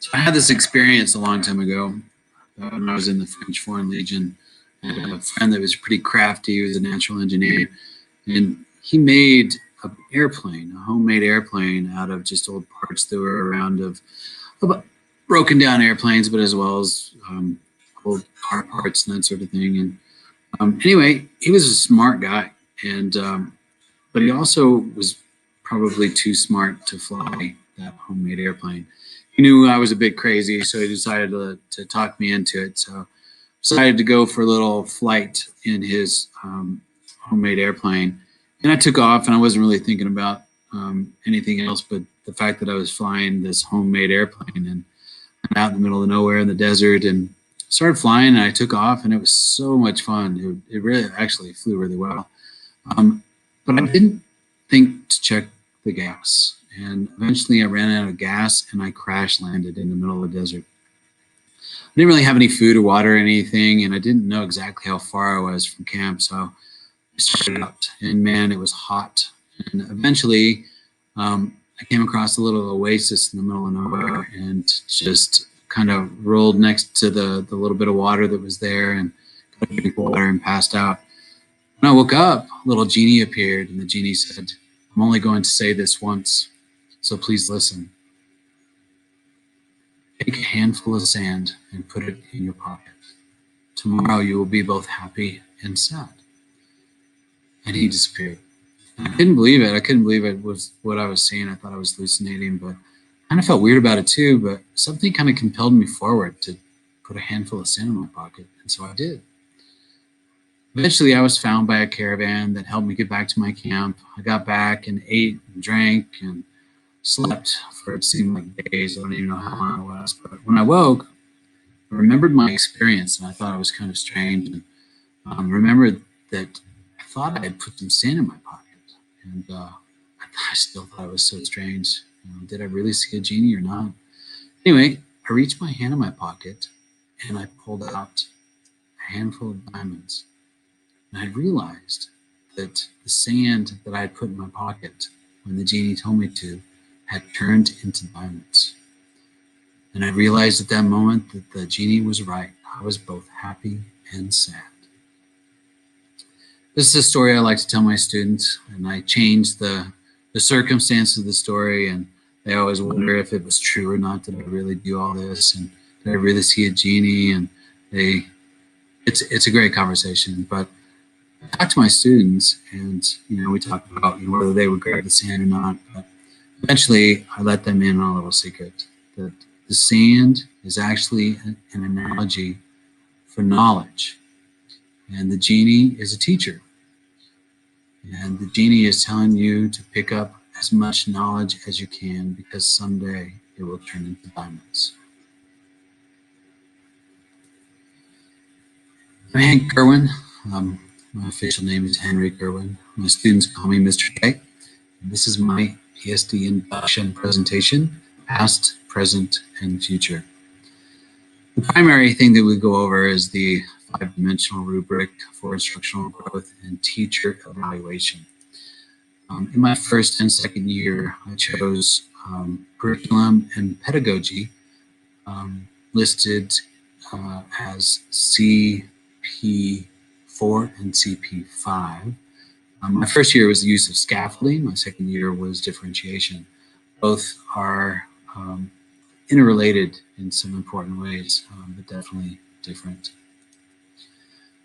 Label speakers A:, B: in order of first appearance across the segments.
A: So I had this experience a long time ago when I was in the French Foreign Legion. I had a friend that was pretty crafty. He was a natural engineer, and he made an airplane, a homemade airplane out of just old parts that were around of broken down airplanes, but as well as old car parts and that sort of thing. And anyway, he was a smart guy, and but he also was probably too smart to fly that homemade airplane. He knew I was a bit crazy, so he decided to talk me into it. So I decided to go for a little flight in his homemade airplane. And I took off, and I wasn't really thinking about anything else but the fact that I was flying this homemade airplane and out in the middle of nowhere in the desert, and started flying, and I took off, and it was so much fun. It really actually flew really well. But I didn't think to check the gas. And eventually I ran out of gas, and I crash landed in the middle of the desert. I didn't really have any food or water or anything, and I didn't know exactly how far I was from camp. So I started out, and man, it was hot. And eventually I came across a little oasis in the middle of nowhere, and just kind of rolled next to the little bit of water that was there, and got a drink of water and passed out. When I woke up, a little genie appeared, and the genie said, "I'm only going to say this once, so please listen. Take a handful of sand and put it in your pocket. Tomorrow you will be both happy and sad." And he disappeared. I couldn't believe it. I couldn't believe it was what I was seeing. I thought I was hallucinating, but I kind of felt weird about it too. But something kind of compelled me forward to put a handful of sand in my pocket, and so I did. Eventually, I was found by a caravan that helped me get back to my camp. I got back and ate and drank and slept for it seemed like days. I don't even know how long it was. But when I woke, I remembered my experience, and I thought it was kind of strange. And remembered that I thought I had put some sand in my pocket. And I still thought it was so strange. Did I really see a genie or not? Anyway, I reached my hand in my pocket, and I pulled out a handful of diamonds. And I realized that the sand that I had put in my pocket when the genie told me to had turned into diamonds. And I realized at that moment that the genie was right. I was both happy and sad. This is a story I like to tell my students, and I change the circumstance of the story, and they always wonder if it was true or not. Did I really do all this? And did I really see a genie? And it's a great conversation. But I talk to my students, and we talk about whether they would grab the sand or not. But eventually, I let them in on a little secret that the sand is actually an analogy for knowledge, and the genie is a teacher. And the genie is telling you to pick up as much knowledge as you can, because someday it will turn into diamonds. I'm Hank Kerwin. My official name is Henry Kerwin. My students call me Mr. K. And this is my PSD induction presentation, past, present, and future. The primary thing that we go over is the 5-dimensional rubric for instructional growth and teacher evaluation. In my first and second year, I chose curriculum and pedagogy listed as CP4 and CP5. My first year was the use of scaffolding. My second year was differentiation. Both are interrelated in some important ways, but definitely different.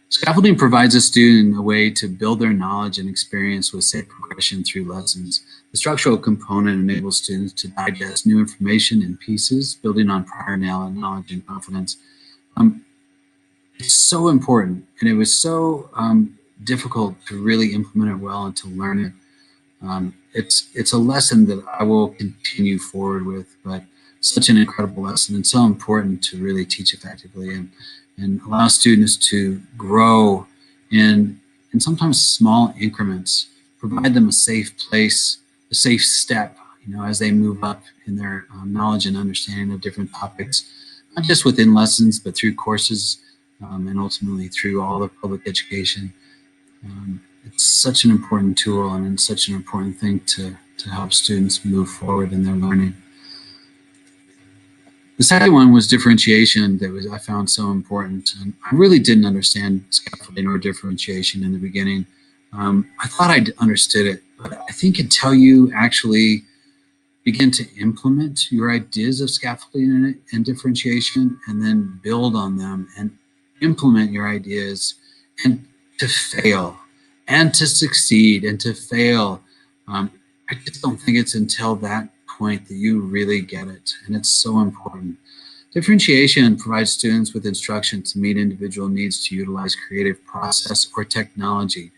A: Scaffolding provides a student a way to build their knowledge and experience with safe progression through lessons. The structural component enables students to digest new information in pieces, building on prior knowledge and confidence. It's so important, and it was so difficult to really implement it well and to learn it. It's a lesson that I will continue forward with, but such an incredible lesson and so important to really teach effectively and allow students to grow in sometimes small increments, provide them a safe place, a safe step, as they move up in their knowledge and understanding of different topics, not just within lessons, but through courses and ultimately through all of public education. It's such an important tool, and it's such an important thing to help students move forward in their learning. The second one was differentiation that I found so important. And I really didn't understand scaffolding or differentiation in the beginning. I thought I understood it, but I think until you actually begin to implement your ideas of scaffolding and differentiation and then build on them and implement your ideas and to fail and to succeed and to fail. I just don't think it's until that point that you really get it. And it's so important. Differentiation provides students with instruction to meet individual needs to utilize creative process or technology.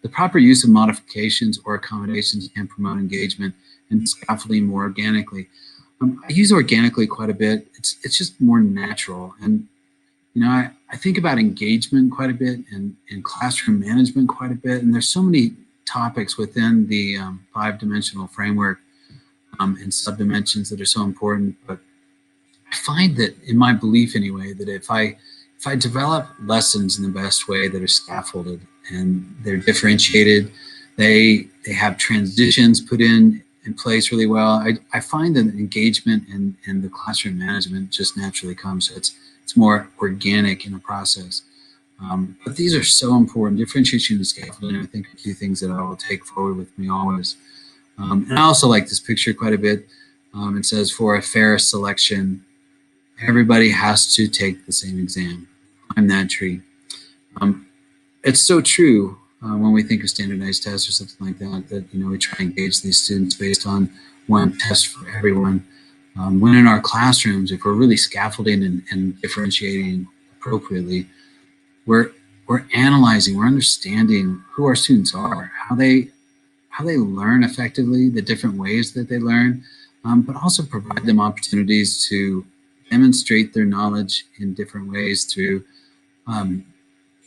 A: The proper use of modifications or accommodations can promote engagement and scaffolding more organically. I use organically quite a bit. It's just more natural. And, you know, I think about engagement quite a bit and classroom management quite a bit. And there's so many topics within the 5-dimensional framework and subdimensions that are so important. But I find that, in my belief anyway, that if I develop lessons in the best way that are scaffolded and they're differentiated, they have transitions put in place really well, I find that engagement and the classroom management just naturally comes. So it's more organic in the process. But these are so important. Differentiation and scaffolding, I think, are key things that I will take forward with me always. And I also like this picture quite a bit. It says, for a fair selection, everybody has to take the same exam. Climb that tree. It's so true when we think of standardized tests or something like that, you know, we try and engage these students based on one test for everyone. When in our classrooms, if we're really scaffolding and differentiating appropriately, we're analyzing, we're understanding who our students are, how they learn effectively, the different ways that they learn, but also provide them opportunities to demonstrate their knowledge in different ways through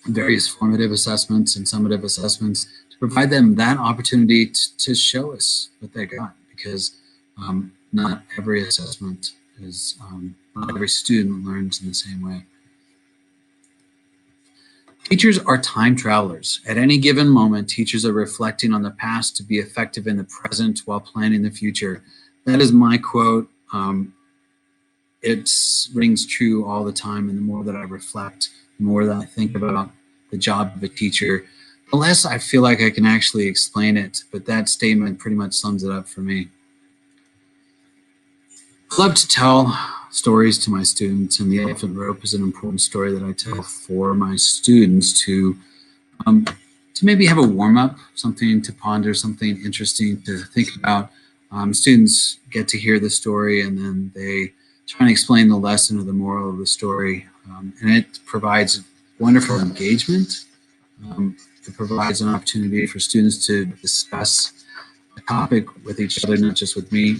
A: various formative assessments and summative assessments, to provide them that opportunity to show us what they got, because not every assessment is, not every student learns in the same way. Teachers are time travelers. At any given moment, teachers are reflecting on the past to be effective in the present while planning the future. That is my quote. It rings true all the time, and the more that I reflect, the more that I think about the job of a teacher, the less I feel like I can actually explain it, but that statement pretty much sums it up for me. I love to tell stories to my students, and the elephant rope is an important story that I tell for my students to maybe have a warm-up, something to ponder, something interesting to think about. Students get to hear the story, and then they try and explain the lesson or the moral of the story, and it provides wonderful engagement. It provides an opportunity for students to discuss a topic with each other, not just with me.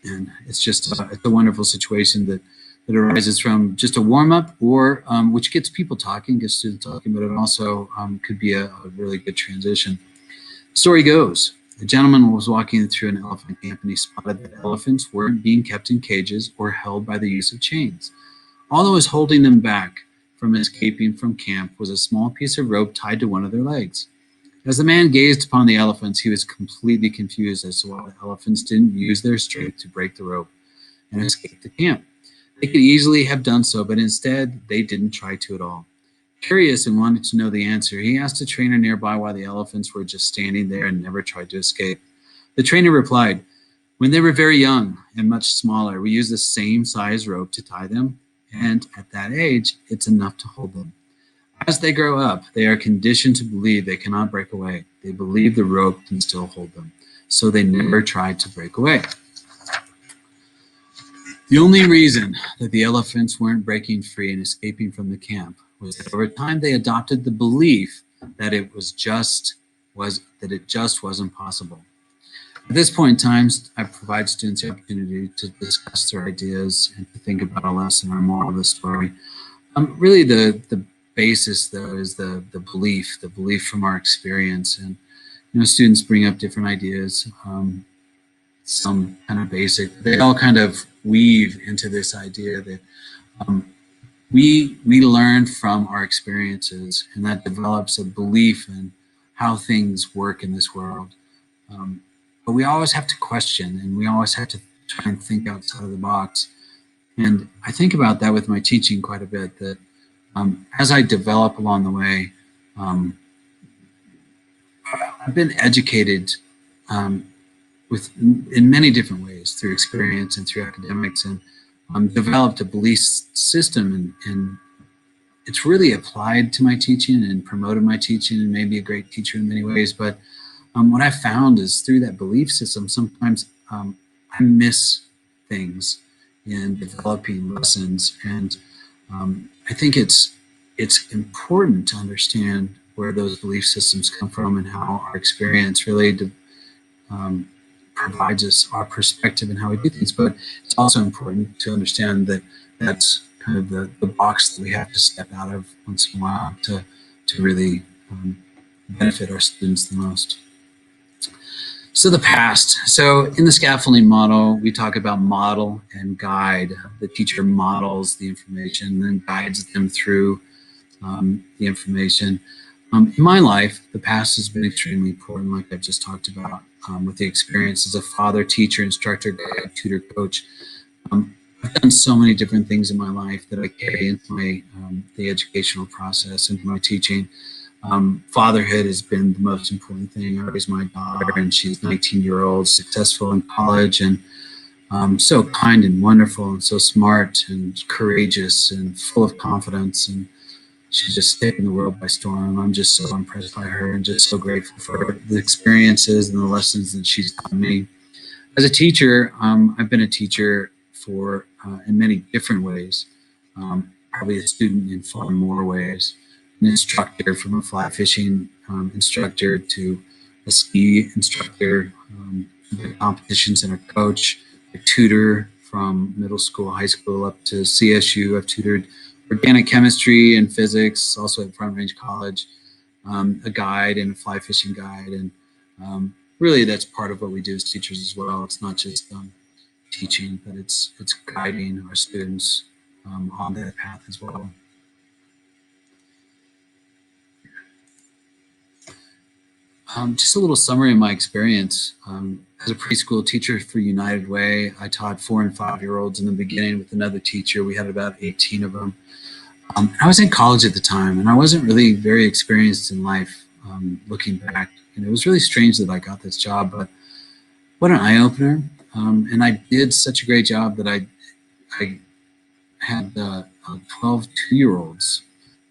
A: And it's just it's a wonderful situation that arises from just a warm-up, or which gets people talking, gets students talking, but it also could be a really good transition. The story goes, a gentleman was walking through an elephant camp, and he spotted that elephants weren't being kept in cages or held by the use of chains. All that was holding them back from escaping from camp was a small piece of rope tied to one of their legs. As the man gazed upon the elephants, he was completely confused as to why the elephants didn't use their strength to break the rope and escape the camp. They could easily have done so, but instead they didn't try to at all. Curious and wanting to know the answer, he asked a trainer nearby why the elephants were just standing there and never tried to escape. The trainer replied, "When they were very young and much smaller, we used the same size rope to tie them, and at that age, it's enough to hold them. As they grow up, they are conditioned to believe they cannot break away. They believe the rope can still hold them, so they never tried to break away." The only reason that the elephants weren't breaking free and escaping from the camp was that over time they adopted the belief that it just wasn't possible. At this point in time, I provide students the opportunity to discuss their ideas and to think about a lesson or more of the story. Really, the basis, though, is the belief from our experience. And, you know, students bring up different ideas, some kind of basic. They all kind of weave into this idea that we learn from our experiences, and that develops a belief in how things work in this world. But we always have to question, and we always have to try and think outside of the box. And I think about that with my teaching quite a bit, that as I develop along the way, um, I've been educated um, in many different ways through experience and through academics, and developed a belief system, and it's really applied to my teaching and promoted my teaching and made me a great teacher in many ways. But what I found is through that belief system, sometimes I miss things in developing lessons, and I think it's important to understand where those belief systems come from and how our experience really um, provides us our perspective and how we do things. But it's also important to understand that that's kind of the box that we have to step out of once in a while to really benefit our students the most. So the past. So in the scaffolding model, we talk about model and guide. The teacher models the information, then guides them through the information. In my life, the past has been extremely important, like I've just talked about, with the experience as a father, teacher, instructor, guide, tutor, coach. I've done so many different things in my life that I carry into my the educational process, into my teaching. Fatherhood has been the most important thing. I raised my daughter, and she's 19-year-old, successful in college, and so kind and wonderful, and so smart and courageous and full of confidence. And she's just taken the world by storm. I'm just so impressed by her and just so grateful for the experiences and the lessons that she's taught me. As a teacher, I've been a teacher for in many different ways. Probably a student in far more ways. An instructor, from a fly fishing instructor to a ski instructor, competition center coach, a tutor from middle school, high school up to CSU. I've tutored organic chemistry and physics, also at Front Range College, a guide and a fly fishing guide. And really that's part of what we do as teachers as well. It's not just teaching, but it's guiding our students on that path as well. Just a little summary of my experience. As a preschool teacher for United Way, I taught 4- and 5-year-olds in the beginning with another teacher. We had about 18 of them. I was in college at the time, and I wasn't really very experienced in life. Looking back, and it was really strange that I got this job, but what an eye-opener. And I did such a great job that I had 12 2-year-olds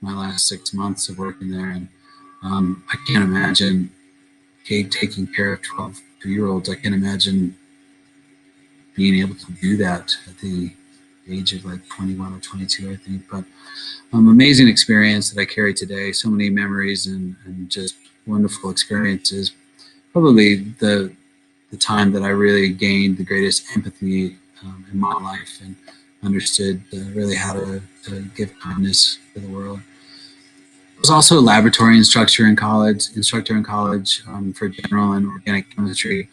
A: my last 6 months of working there, and I can't imagine taking care of 12 2-year-olds. I can't imagine being able to do that at the age of like 21 or 22, I think. But amazing experience that I carry today. So many memories and just wonderful experiences. Probably the time that I really gained the greatest empathy in my life and understood really how to give kindness to the world. I was also a laboratory instructor in college for general and organic chemistry.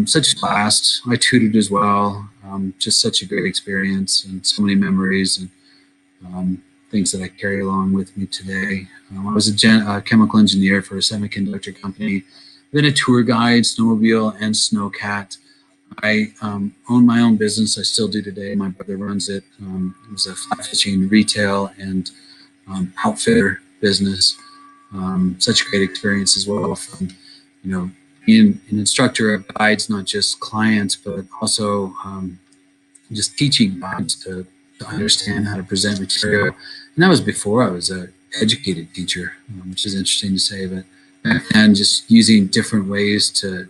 A: Such a blast. I tutored as well. Just such a great experience and so many memories and things that I carry along with me today. I was a chemical engineer for a semiconductor company, then a tour guide, snowmobile, and snowcat. I own my own business. I still do today. My brother runs it. It was a fly fishing retail and outfitter business. Such a great experience as well from, being an instructor of guides, not just clients, but also just teaching guides to understand how to present material. And that was before I was an educated teacher, which is interesting to say, but and just using different ways to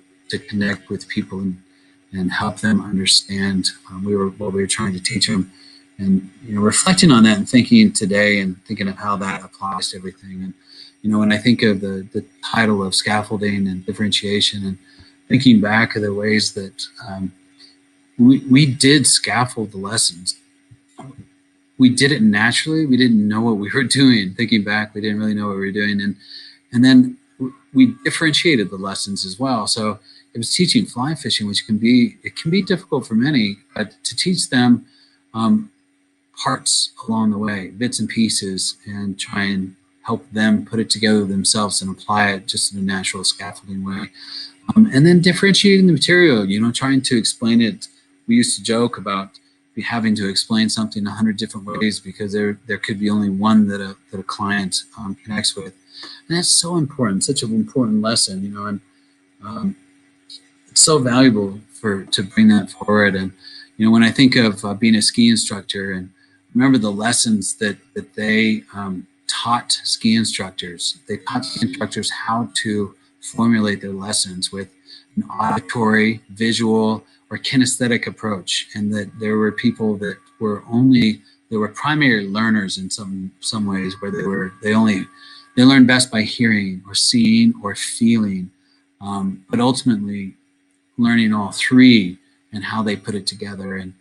A: connect with people and help them understand what we were trying to teach them. And, reflecting on that and thinking today and thinking of how that applies to everything. And, when I think of the title of scaffolding and differentiation and thinking back of the ways that we did scaffold the lessons. We did it naturally. We didn't know what we were doing. Thinking back, we didn't really know what we were doing. And then we differentiated the lessons as well. So it was teaching fly fishing, which can be difficult for many, but to teach them parts along the way, bits and pieces, and try and help them put it together themselves and apply it just in a natural scaffolding way. And then differentiating the material, trying to explain it. We used to joke about be having to explain something 100 different ways because there could be only one that a client connects with. And that's so important, such an important lesson, you know, and it's so valuable to bring that forward. And, you know, when I think of being a ski instructor and remember the lessons that they taught ski instructors, they taught ski instructors how to formulate their lessons with an auditory, visual, or kinesthetic approach, and that there were people that were primary learners in some ways, where they learned best by hearing or seeing or feeling, but ultimately learning all three and how they put it together, and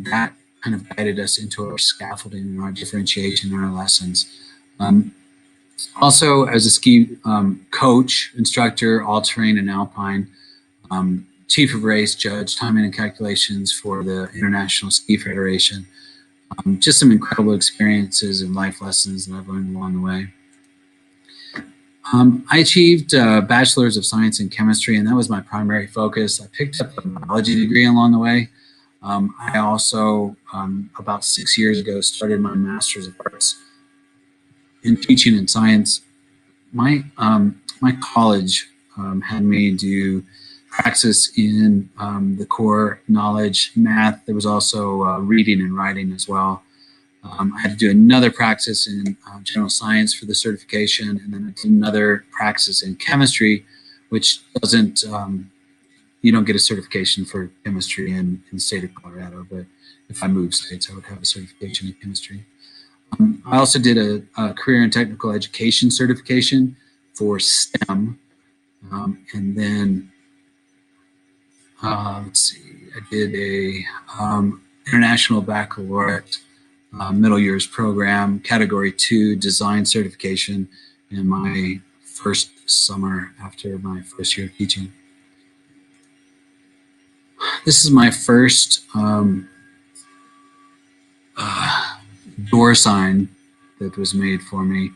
A: that kind of guided us into our scaffolding and our differentiation in our lessons. Also, as a ski coach, instructor, all-terrain and alpine, chief of race, judge, timing and calculations for the International Ski Federation. Just some incredible experiences and life lessons that I've learned along the way. I achieved a Bachelor's of Science in Chemistry, and that was my primary focus. I picked up a biology degree along the way. I also, about 6 years ago, started my Master's of Arts in Teaching and Science. My college had me do praxis in the core knowledge, math. There was also reading and writing as well. I had to do another praxis in general science for the certification, and then I did another praxis in chemistry, which doesn't, you don't get a certification for chemistry in the state of Colorado, but if I moved states, I would have a certification in chemistry. I also did a career and technical education certification for STEM, and then let's see, I did a international baccalaureate middle years program, category 2 design certification in my first summer after my first year of teaching. This is my first door sign that was made for me.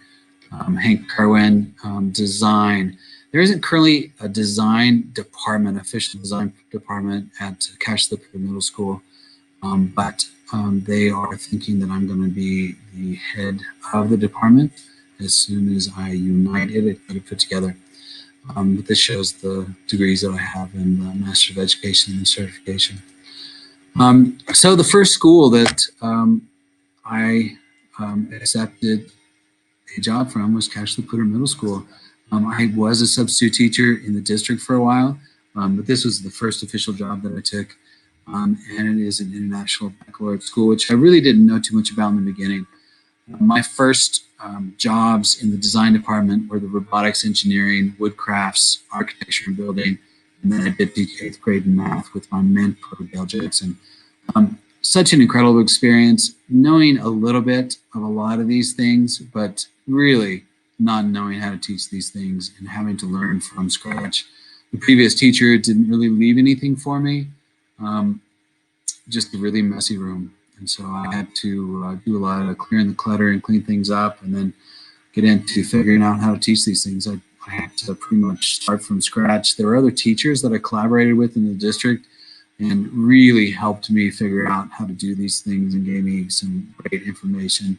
A: Hank Kerwin, design. There isn't currently a design department, official design department at Cache the Middle School, but they are thinking that I'm going to be the head of the department as soon as I unite it and get it put together. But this shows the degrees that I have in the Master of Education and Certification. So the first school that I accepted a job from was Cache the Middle School. I was a substitute teacher in the district for a while, but this was the first official job that I took. And it is an international baccalaureate school, which I really didn't know too much about in the beginning. My first jobs in the design department were the robotics, engineering, wood crafts, architecture and building, and then I did teach 8th grade math with my mentor, Dale Jackson. Such an incredible experience, knowing a little bit of a lot of these things, but really not knowing how to teach these things and having to learn from scratch. The previous teacher didn't really leave anything for me, just a really messy room. And so I had to do a lot of clearing the clutter and clean things up and then get into figuring out how to teach these things. I had to pretty much start from scratch. There were other teachers that I collaborated with in the district and really helped me figure out how to do these things and gave me some great information.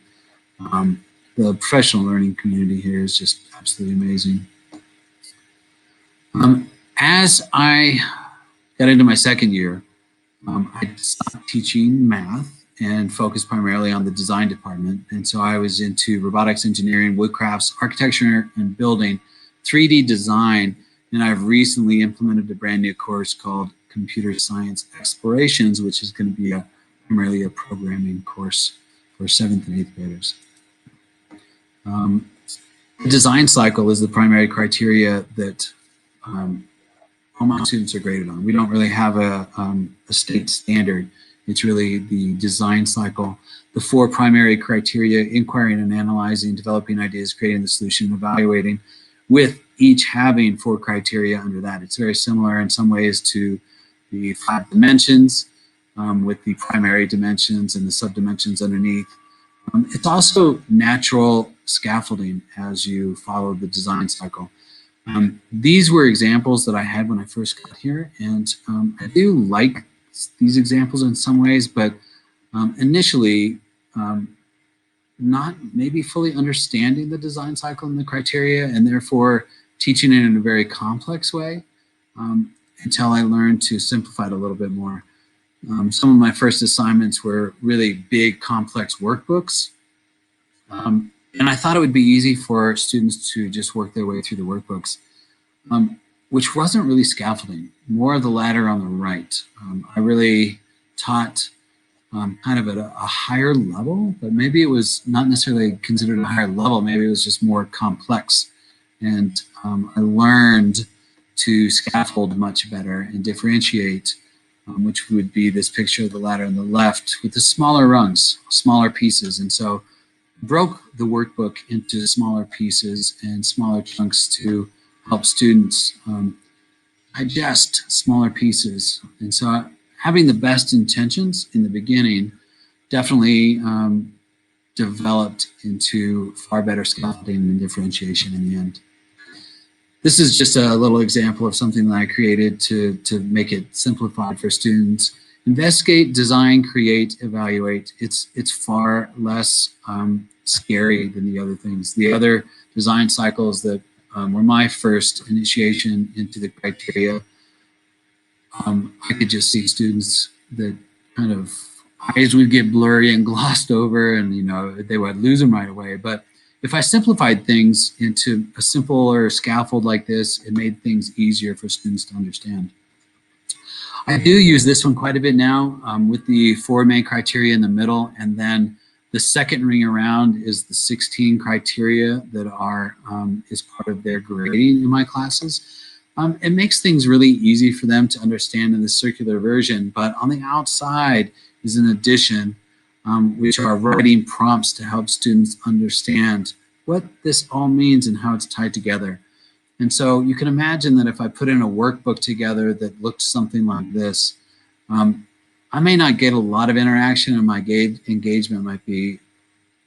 A: The professional learning community here is just absolutely amazing. As I got into my second year, I stopped teaching math and focused primarily on the design department. And so I was into robotics, engineering, wood crafts, architecture and building, 3D design, and I've recently implemented a brand new course called Computer Science Explorations, which is going to be primarily a programming course for 7th and 8th graders. The design cycle is the primary criteria that all my students are graded on. We don't really have a state standard. It's really the design cycle. The 4 primary criteria: inquiring and analyzing, developing ideas, creating the solution, evaluating, with each having 4 criteria under that. It's very similar in some ways to the 5 dimensions, with the primary dimensions and the subdimensions underneath. It's also natural scaffolding as you follow the design cycle. These were examples that I had when I first got here, and I do like these examples in some ways, but initially not maybe fully understanding the design cycle and the criteria, and therefore teaching it in a very complex way until I learned to simplify it a little bit more. Some of my first assignments were really big, complex workbooks. And I thought it would be easy for students to just work their way through the workbooks, which wasn't really scaffolding, more of the latter on the right. I really taught kind of at a higher level, but maybe it was not necessarily considered a higher level, maybe it was just more complex. And I learned to scaffold much better and differentiate, which would be this picture of the ladder on the left with the smaller rungs, smaller pieces. And so broke the workbook into smaller pieces and smaller chunks to help students digest smaller pieces. And so having the best intentions in the beginning definitely developed into far better scaffolding and differentiation in the end. This is just a little example of something that I created to make it simplified for students. Investigate, design, create, evaluate. It's far less scary than the other things. The other design cycles that were my first initiation into the criteria, I could just see students that kind of eyes would get blurry and glossed over, and they would lose them right away. But if I simplified things into a simpler scaffold like this, it made things easier for students to understand. I do use this one quite a bit now with the 4 main criteria in the middle, and then the second ring around is the 16 criteria that are is part of their grading in my classes. It makes things really easy for them to understand in the circular version, but on the outside is an addition, which are writing prompts to help students understand what this all means and how it's tied together. And so you can imagine that if I put in a workbook together that looked something like this, I may not get a lot of interaction and my engagement might be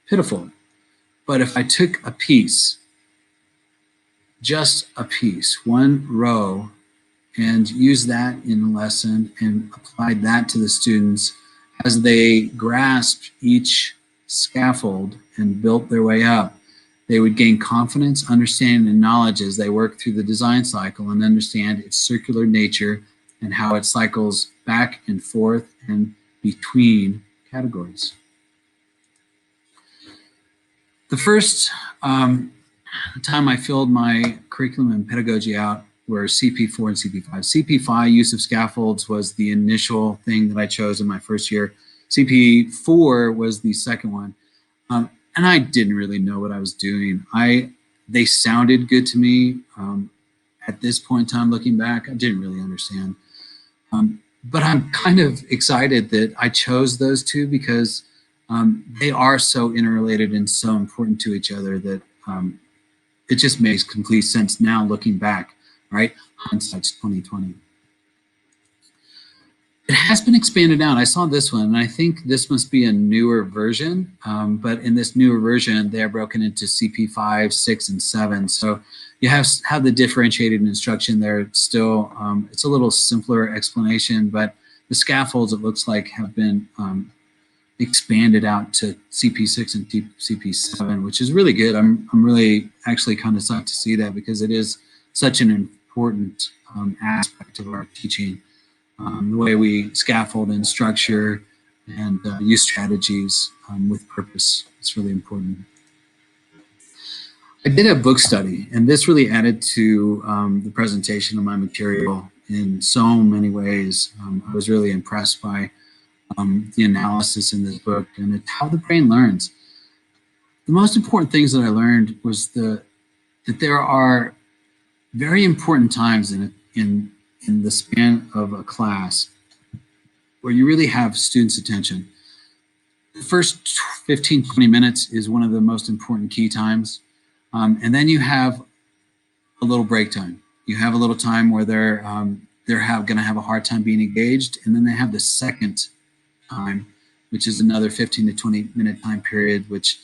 A: pitiful. But if I took a piece, just a piece, one row, and used that in a lesson and applied that to the students as they grasped each scaffold and built their way up, they would gain confidence, understanding, and knowledge as they work through the design cycle and understand its circular nature and how it cycles back and forth and between categories. The first time I filled my curriculum and pedagogy out were CP4 and CP5. CP5, use of scaffolds, was the initial thing that I chose in my first year. CP4 was the second one. And I didn't really know what I was doing. They sounded good to me. At this point in time, looking back, I didn't really understand. But I'm kind of excited that I chose those two because they are so interrelated and so important to each other that it just makes complete sense now looking back, right? Hindsight's 2020. It has been expanded out. I saw this one, and I think this must be a newer version. But in this newer version, they're broken into CP5, 6, and 7. So you have the differentiated instruction there. Still, it's a little simpler explanation, but the scaffolds, it looks like, have been expanded out to CP6 and CP7, which is really good. I'm really actually kind of psyched to see that because it is such an important aspect of our teaching. The way we scaffold and structure and use strategies with purpose. It's really important. I did a book study, and this really added to the presentation of my material in so many ways. I was really impressed by the analysis in this book, and it's how the brain learns. The most important things that I learned was that there are very important times in the span of a class where you really have students' attention. The first 15, 20 minutes is one of the most important key times. And then you have a little break time. You have a little time where they're going to have a hard time being engaged. And then they have the second time, which is another 15 to 20 minute time period, which,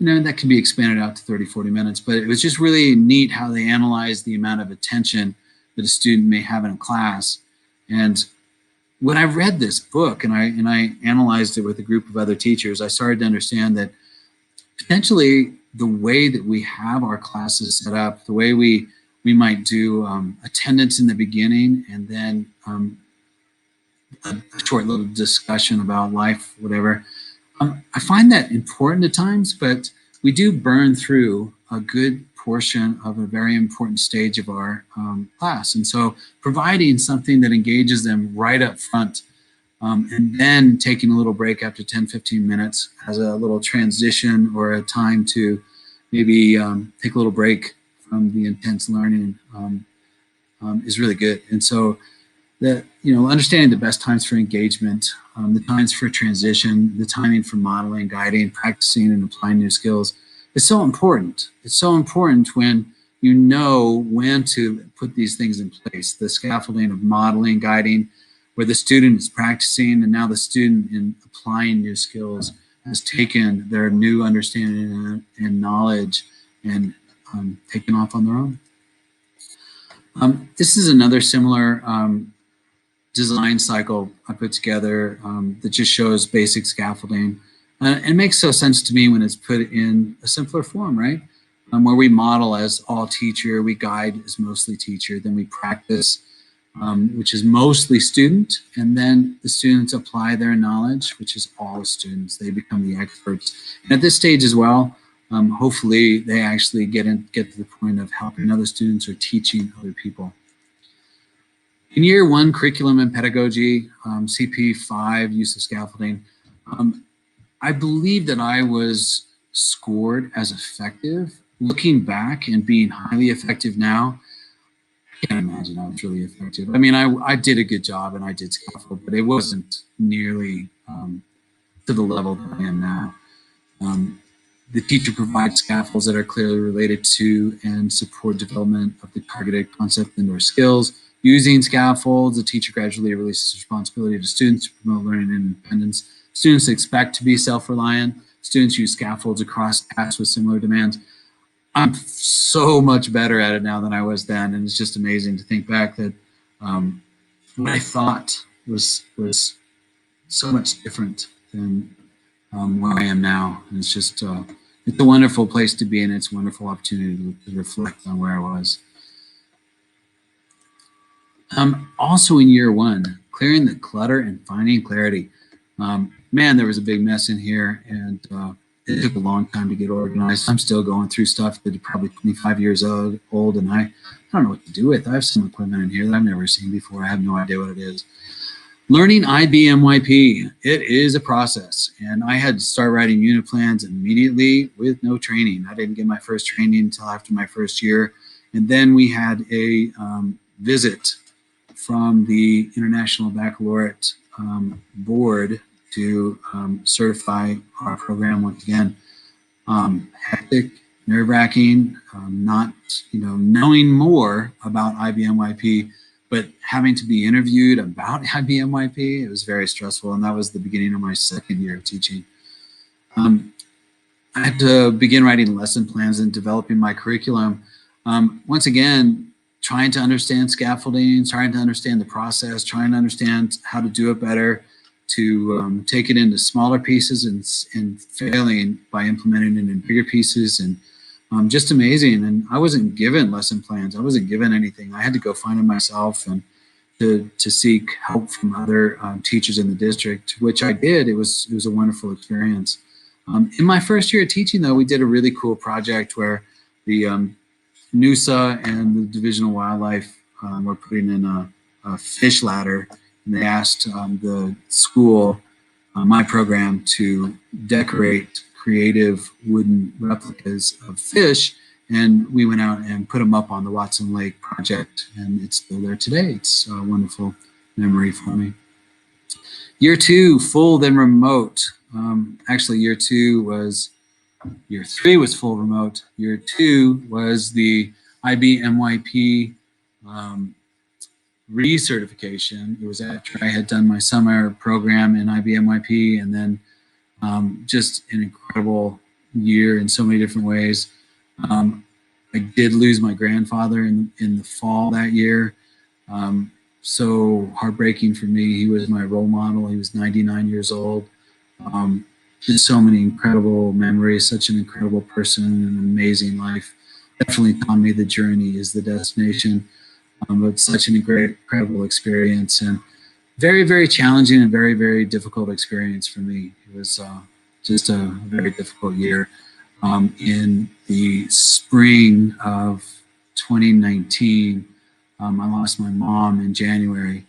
A: that can be expanded out to 30, 40 minutes. But it was just really neat how they analyzed the amount of attention that a student may have in a class. And when I read this book and I analyzed it with a group of other teachers, I started to understand that potentially the way that we have our classes set up, the way we might do attendance in the beginning and then a short little discussion about life, whatever. I find that important at times, but we do burn through a good portion of a very important stage of our class. And so providing something that engages them right up front and then taking a little break after 10, 15 minutes as a little transition or a time to maybe take a little break from the intense learning is really good. And so that, understanding the best times for engagement, the times for transition, the timing for modeling, guiding, practicing, and applying new skills is so important. It's so important when you know when to put these things in place. The scaffolding of modeling, guiding, where the student is practicing, and now the student in applying new skills has taken their new understanding and knowledge and taken off on their own. This is another similar design cycle I put together that just shows basic scaffolding. It makes so sense to me when it's put in a simpler form, right? Where we model as all teacher, we guide as mostly teacher, then we practice, which is mostly student, and then the students apply their knowledge, which is all students. They become the experts. And at this stage as well, hopefully they actually get to the point of helping other students or teaching other people. In year one, curriculum and pedagogy, CP5, use of scaffolding, I believe that I was scored as effective. Looking back and being highly effective now, I can't imagine I was really effective. I mean, I did a good job and I did scaffold, but it wasn't nearly to the level that I am now. The teacher provides scaffolds that are clearly related to and support development of the targeted concept and/or skills. Using scaffolds, the teacher gradually releases responsibility to students to promote learning and independence. Students expect to be self-reliant. Students use scaffolds across tasks with similar demands. I'm so much better at it now than I was then, and it's just amazing to think back that what I thought was so much different than where I am now. And it's just it's a wonderful place to be, and it's a wonderful opportunity to reflect on where I was. Also in year one, clearing the clutter and finding clarity. Man, there was a big mess in here, and it took a long time to get organized. I'm still going through stuff that is probably 25 years old, and I don't know what to do with. I have some equipment in here that I've never seen before. I have no idea what it is. Learning IBMYP, it is a process, and I had to start writing unit plans immediately with no training. I didn't get my first training until after my first year, and then we had a visit from the International Baccalaureate Board to certify our program once again. Hectic, nerve-wracking, not knowing more about IBMYP, but having to be interviewed about IBMYP, it was very stressful, and that was the beginning of my second year of teaching. I had to begin writing lesson plans and developing my curriculum. Once again, trying to understand scaffolding, trying to understand the process, trying to understand how to do it better, to take it into smaller pieces and failing by implementing it in bigger pieces, and just amazing. And I wasn't given lesson plans. I wasn't given anything. I had to go find them myself and to seek help from other teachers in the district, which I did. It was a wonderful experience. In my first year of teaching, though, we did a really cool project where the NUSA and the Division of Wildlife were putting in a fish ladder, and they asked the school, my program, to decorate creative wooden replicas of fish, and we went out and put them up on the Watson Lake project, and it's still there today. It's a wonderful memory for me. Year two, full then remote. Actually, year three was full remote. Year two was the IBMYP recertification. It was after I had done my summer program in IBMYP, and then just an incredible year in so many different ways. I did lose my grandfather in the fall that year. so heartbreaking for me. He was my role model. He was 99 years old. Just so many incredible memories, such an incredible person, an amazing life. Definitely taught me the journey is the destination. But such an incredible experience, and very, very challenging and very, very difficult experience for me. It was just a very difficult year. In the spring of 2019, I lost my mom in January,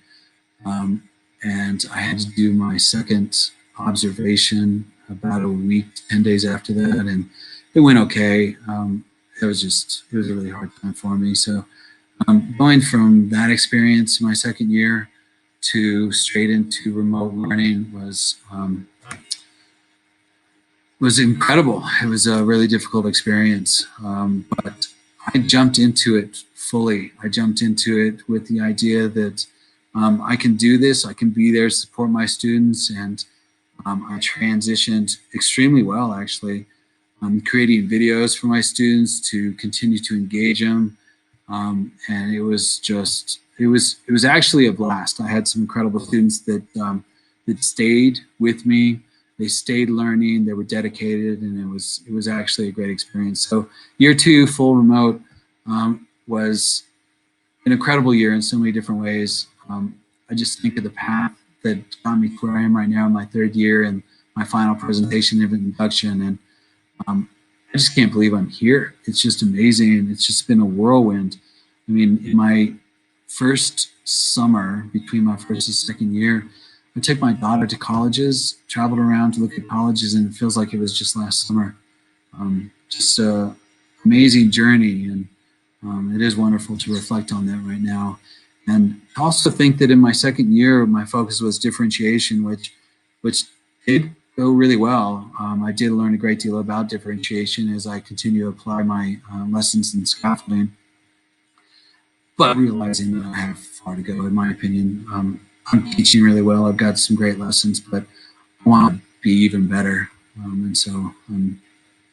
A: and I had to do my second observation about a week, 10 days after that, and it went okay. It was a really hard time for me. So going from that experience, my second year, to straight into remote learning was incredible. It was a really difficult experience, but I jumped into it fully. I jumped into it with the idea that I can do this. I can be there to support my students, and I transitioned extremely well, actually. Creating videos for my students to continue to engage them. And it was actually a blast. I had some incredible students that stayed with me. They stayed learning. They were dedicated, and it was actually a great experience. So year 2, full remote, was an incredible year in so many different ways. I just think of the path that got me to where I am right now in my 3rd year and my final presentation of Induction, and I just can't believe I'm here. It's just amazing, and it's just been a whirlwind. I mean, in my first summer, between my first and second year, I took my daughter to colleges, traveled around to look at colleges, and it feels like it was just last summer. Just an amazing journey, and it is wonderful to reflect on that right now. And I also think that in my second year, my focus was differentiation, which did go really well. I did learn a great deal about differentiation as I continue to apply my lessons in scaffolding, but realizing that I have far to go, in my opinion. I'm teaching really well. I've got some great lessons, but I want to be even better. And so I'm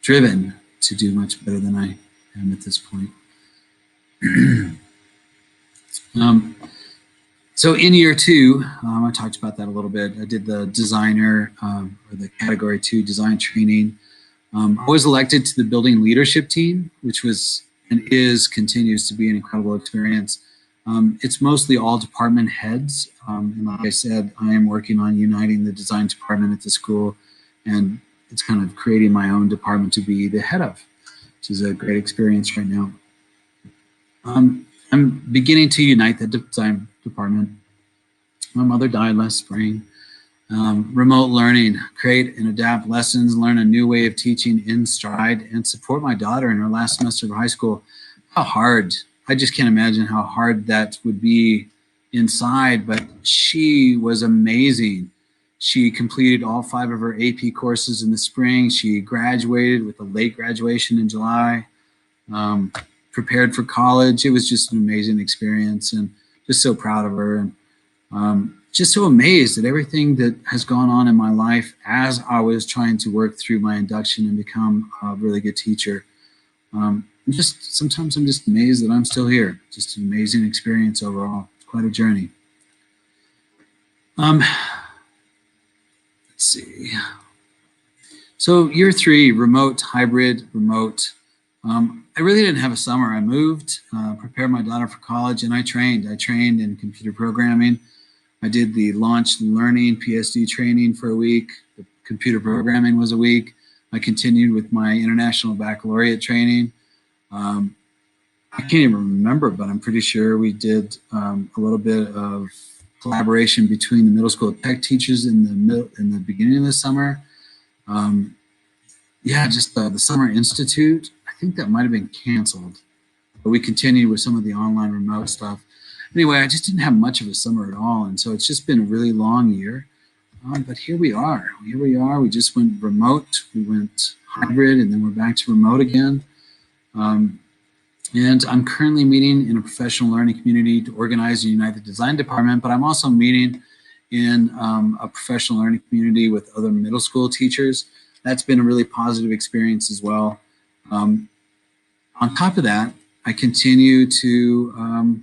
A: driven to do much better than I am at this point. So in year 2, I talked about that a little bit. I did the designer or the category 2 design training. I was elected to the building leadership team, which was and continues to be an incredible experience. It's mostly all department heads. And like I said, I am working on uniting the design department at the school, and it's kind of creating my own department to be the head of, which is a great experience right now. I'm beginning to unite the design department. My mother died last spring. Remote learning, create and adapt lessons, learn a new way of teaching in stride, and support my daughter in her last semester of high school. How hard. I just can't imagine how hard that would be inside, but she was amazing. She completed all 5 of her AP courses in the spring. She graduated with a late graduation in July. Prepared for college. It was just an amazing experience, and just so proud of her, and just so amazed at everything that has gone on in my life as I was trying to work through my induction and become a really good teacher. Sometimes I'm just amazed that I'm still here. Just an amazing experience overall. It's quite a journey. Let's see. So year 3, remote, hybrid, remote. I really didn't have a summer. I moved, prepared my daughter for college, and I trained. I trained in computer programming. I did the launch learning PSD training for a week. The computer programming was a week. I continued with my international baccalaureate training. I can't even remember, but I'm pretty sure we did a little bit of collaboration between the middle school tech teachers in the beginning of the summer. Yeah, just the Summer Institute. I think that might have been canceled, but we continued with some of the online remote stuff. Anyway, I just didn't have much of a summer at all, and so it's just been a really long year. But here we are. Here we are. We just went remote. We went hybrid, and then we're back to remote again. And I'm currently meeting in a professional learning community to organize and unite the design department, but I'm also meeting in a professional learning community with other middle school teachers. That's been a really positive experience as well. On top of that, I continue to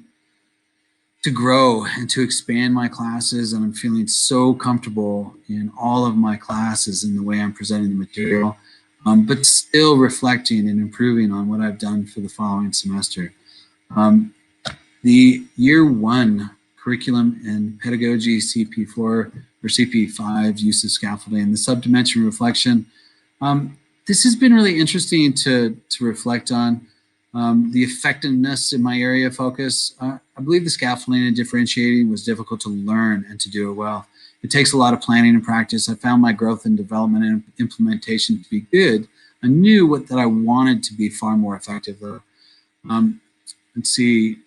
A: to grow and to expand my classes, and I'm feeling so comfortable in all of my classes in the way I'm presenting the material, but still reflecting and improving on what I've done for the following semester. The year one curriculum and pedagogy CP4 or CP5 use of scaffolding, the subdimension reflection. This has been really interesting to reflect on. The effectiveness in my area of focus. I believe the scaffolding and differentiating was difficult to learn and to do it well. It takes a lot of planning and practice. I found my growth and development and implementation to be good. I knew that I wanted to be far more effective though. Let's see.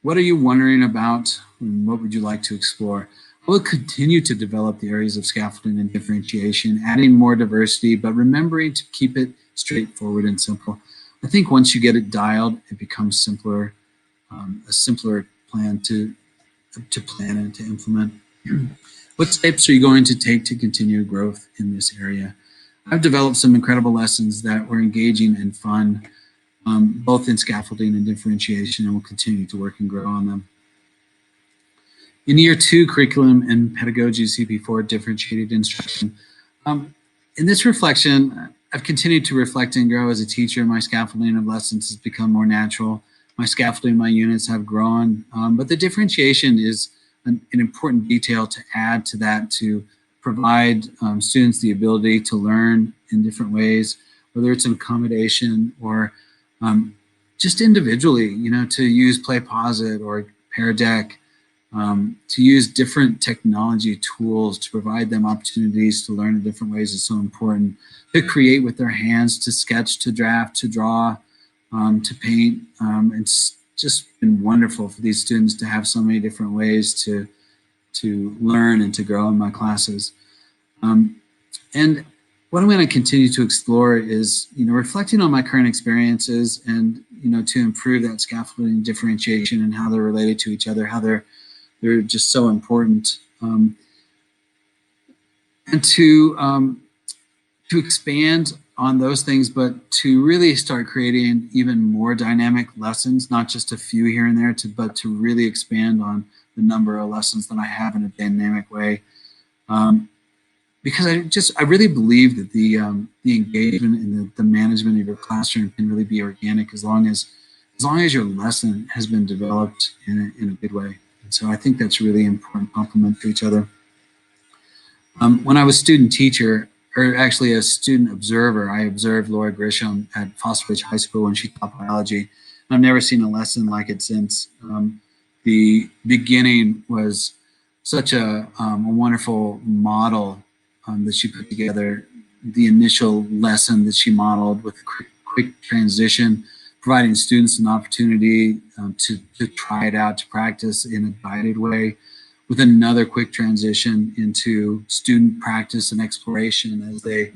A: What are you wondering about? And what would you like to explore? I will continue to develop the areas of scaffolding and differentiation, adding more diversity, but remembering to keep it straightforward and simple. I think once you get it dialed, it becomes simpler, a simpler plan to plan and to implement. What steps are you going to take to continue growth in this area? I've developed some incredible lessons that were engaging and fun, both in scaffolding and differentiation, and will continue to work and grow on them. In year two, curriculum and pedagogy CP4 differentiated instruction. In this reflection, I've continued to reflect and grow as a teacher. My scaffolding of lessons has become more natural. My scaffolding, my units have grown, but the differentiation is an important detail to add to that to provide students the ability to learn in different ways, whether it's an accommodation or just individually, to use Play Posit or Pear Deck, to use different technology tools to provide them opportunities to learn in different ways is so important. To create with their hands, to sketch, to draft, to draw, to paint. It's just been wonderful for these students to have so many different ways to learn and to grow in my classes. And what I'm going to continue to explore is, reflecting on my current experiences and, to improve that scaffolding and differentiation and how they're related to each other, how they're just so important. And to expand on those things, but to really start creating even more dynamic lessons, not just a few here and there, but to really expand on the number of lessons that I have in a dynamic way. Because I really believe that the engagement and the management of your classroom can really be organic as long as your lesson has been developed in a good way. And so I think that's really important complement to each other. When I was student teacher, or actually a student observer, I observed Laura Grisham at Foster Ridge High School when she taught biology. And I've never seen a lesson like it since. The beginning was such a wonderful model that she put together. The initial lesson that she modeled with a quick transition, providing students an opportunity to try it out, to practice in a guided way, with another quick transition into student practice and exploration as they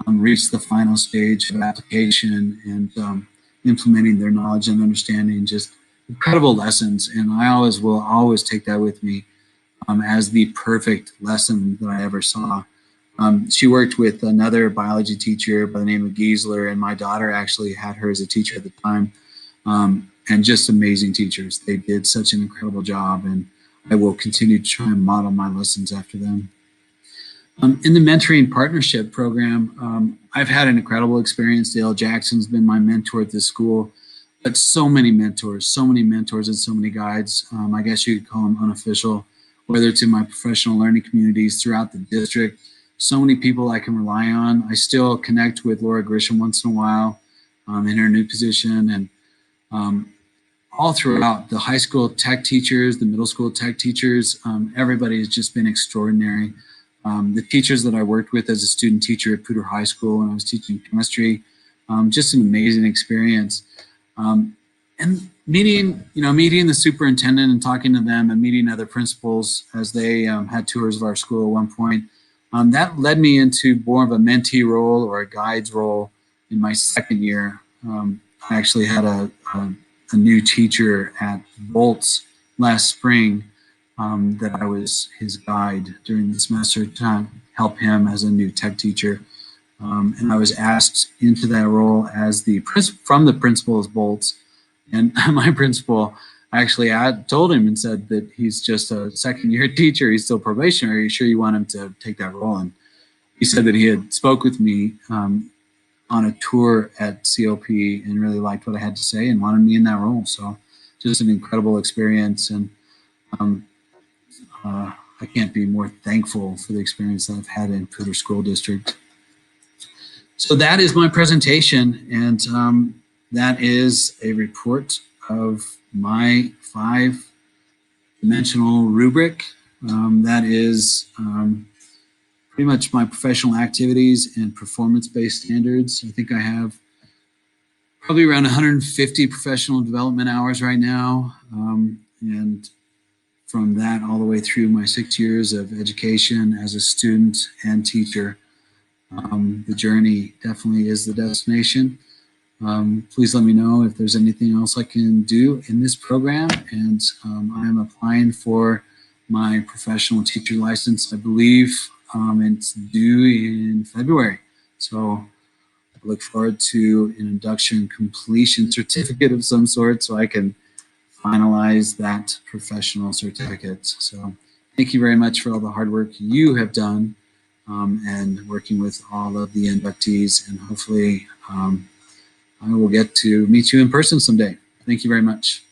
A: reach the final stage of application and implementing their knowledge and understanding. Just incredible lessons, and I will always take that with me as the perfect lesson that I ever saw. She worked with another biology teacher by the name of Giesler, and my daughter actually had her as a teacher at the time, and just amazing teachers. They did such an incredible job, and I will continue to try and model my lessons after them. In the mentoring partnership program, I've had an incredible experience. Dale Jackson's been my mentor at this school, but so many mentors and so many guides. I guess you could call them unofficial, whether it's in my professional learning communities throughout the district. So many people I can rely on. I still connect with Laura Grisham once in a while in her new position, and all throughout the high school tech teachers, the middle school tech teachers, everybody has just been extraordinary. The teachers that I worked with as a student teacher at Poudre High School when I was teaching chemistry, just an amazing experience. And meeting the superintendent and talking to them, and meeting other principals as they had tours of our school at one point, that led me into more of a mentee role or a guide's role in my second year. I actually had a new teacher at Bolts last spring that I was his guide during the semester to help him as a new tech teacher. And I was asked into that role as from the principal of Bolts. And my principal Actually, I told him and said that he's just a second-year teacher. He's still probationary. Are you sure you want him to take that role? And he said that he had spoke with me on a tour at COP and really liked what I had to say and wanted me in that role. So just an incredible experience. And I can't be more thankful for the experience that I've had in Poudre School District. So that is my presentation, and that is a report of my 5-dimensional rubric. That is pretty much my professional activities and performance-based standards. I think I have probably around 150 professional development hours right now, and from that all the way through my 6 years of education as a student and teacher. The journey definitely is the destination. Please let me know if there's anything else I can do in this program. And I am applying for my professional teacher license, I believe. It's due in February. So I look forward to an induction completion certificate of some sort so I can finalize that professional certificate. So thank you very much for all the hard work you have done and working with all of the inductees, and hopefully I will get to meet you in person someday. Thank you very much.